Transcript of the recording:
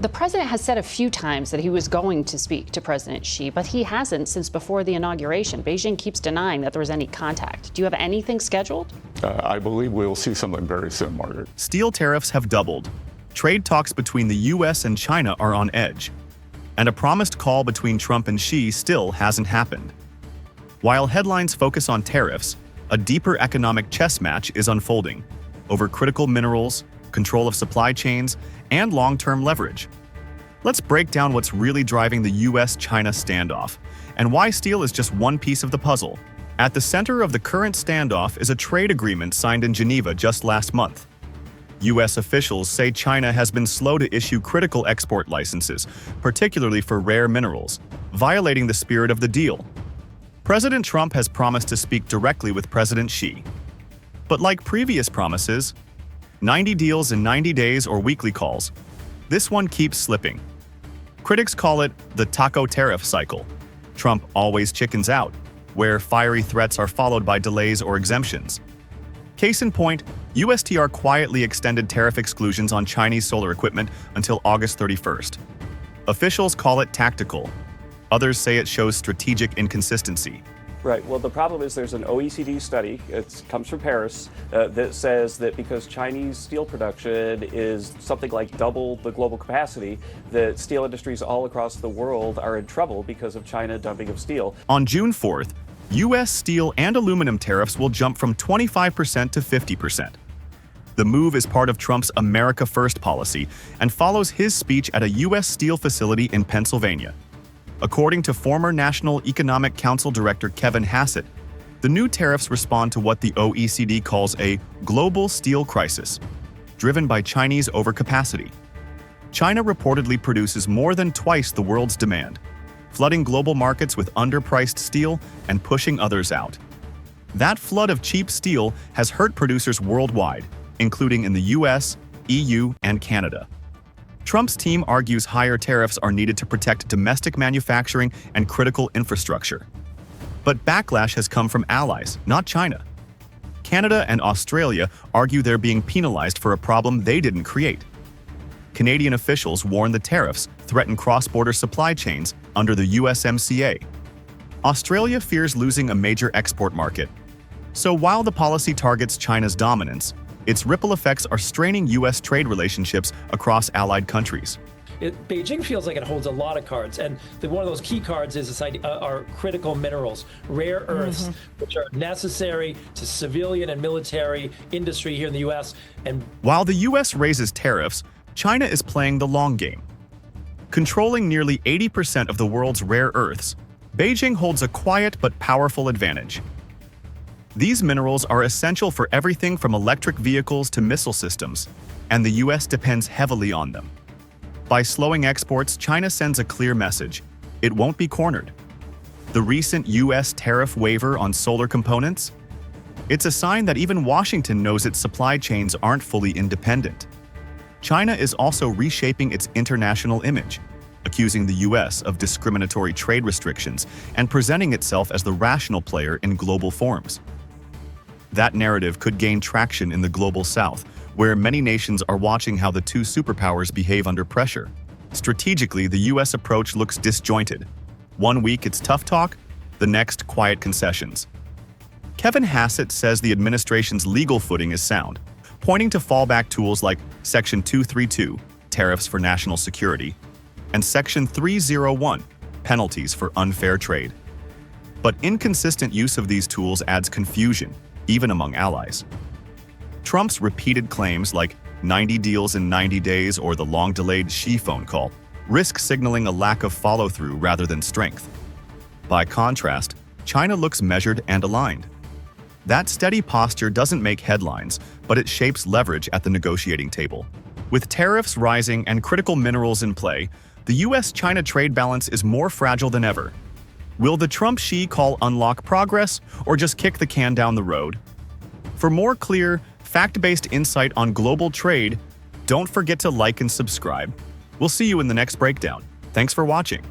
The president has said a few times that he was going to speak to President Xi, but he hasn't since before the inauguration. Beijing keeps denying that there was any contact. Do you have anything scheduled? I believe we'll see something very soon, Margaret. Steel tariffs have doubled. Trade talks between the U.S. and China are on edge. And a promised call between Trump and Xi still hasn't happened. While headlines focus on tariffs, a deeper economic chess match is unfolding over critical minerals, control of supply chains, and long-term leverage. Let's break down what's really driving the U.S.-China standoff and why steel is just one piece of the puzzle. At the center of the current standoff is a trade agreement signed in Geneva just last month. U.S. officials say China has been slow to issue critical export licenses, particularly for rare minerals, violating the spirit of the deal. President Trump has promised to speak directly with President Xi. But like previous promises, 90 deals in 90 days or weekly calls, this one keeps slipping. Critics call it the taco tariff cycle. Trump always chickens out, where fiery threats are followed by delays or exemptions. Case in point, USTR quietly extended tariff exclusions on Chinese solar equipment until August 31st. Officials call it tactical. Others say it shows strategic inconsistency. Right. Well, the problem is there's an OECD study, it comes from Paris, that says that because Chinese steel production is something like double the global capacity, that steel industries all across the world are in trouble because of China dumping of steel. On June 4th, U.S. steel and aluminum tariffs will jump from 25% to 50%. The move is part of Trump's America First policy and follows his speech at a U.S. steel facility in Pennsylvania. According to former National Economic Council Director Kevin Hassett, the new tariffs respond to what the OECD calls a global steel crisis, driven by Chinese overcapacity. China reportedly produces more than twice the world's demand, flooding global markets with underpriced steel and pushing others out. That flood of cheap steel has hurt producers worldwide, including in the US, EU, and Canada. Trump's team argues higher tariffs are needed to protect domestic manufacturing and critical infrastructure. But backlash has come from allies, not China. Canada and Australia argue they're being penalized for a problem they didn't create. Canadian officials warn the tariffs threaten cross-border supply chains under the USMCA. Australia fears losing a major export market. So while the policy targets China's dominance, its ripple effects are straining U.S. trade relationships across allied countries. Beijing feels like it holds a lot of cards, and one of those key cards is this idea, are critical minerals, rare earths, which are necessary to civilian and military industry here in the U.S. And while the U.S. raises tariffs, China is playing the long game. Controlling nearly 80% of the world's rare earths, Beijing holds a quiet but powerful advantage. These minerals are essential for everything from electric vehicles to missile systems, and the U.S. depends heavily on them. By slowing exports, China sends a clear message: it won't be cornered. The recent U.S. tariff waiver on solar components? It's a sign that even Washington knows its supply chains aren't fully independent. China is also reshaping its international image, accusing the U.S. of discriminatory trade restrictions and presenting itself as the rational player in global forums. That narrative could gain traction in the global south, where many nations are watching how the two superpowers behave under pressure. Strategically, the U.S. approach looks disjointed. One week it's tough talk, the next quiet concessions. Kevin Hassett says the administration's legal footing is sound, pointing to fallback tools like Section 232, tariffs for national security, and Section 301, penalties for unfair trade. But inconsistent use of these tools adds confusion, even among allies. Trump's repeated claims like 90 deals in 90 days or the long-delayed Xi phone call risk signaling a lack of follow-through rather than strength. By contrast, China looks measured and aligned. That steady posture doesn't make headlines, but it shapes leverage at the negotiating table. With tariffs rising and critical minerals in play, the U.S.-China trade balance is more fragile than ever. Will the Trump-Xi call unlock progress or just kick the can down the road? For more clear, fact-based insight on global trade, don't forget to like and subscribe. We'll see you in the next breakdown. Thanks for watching.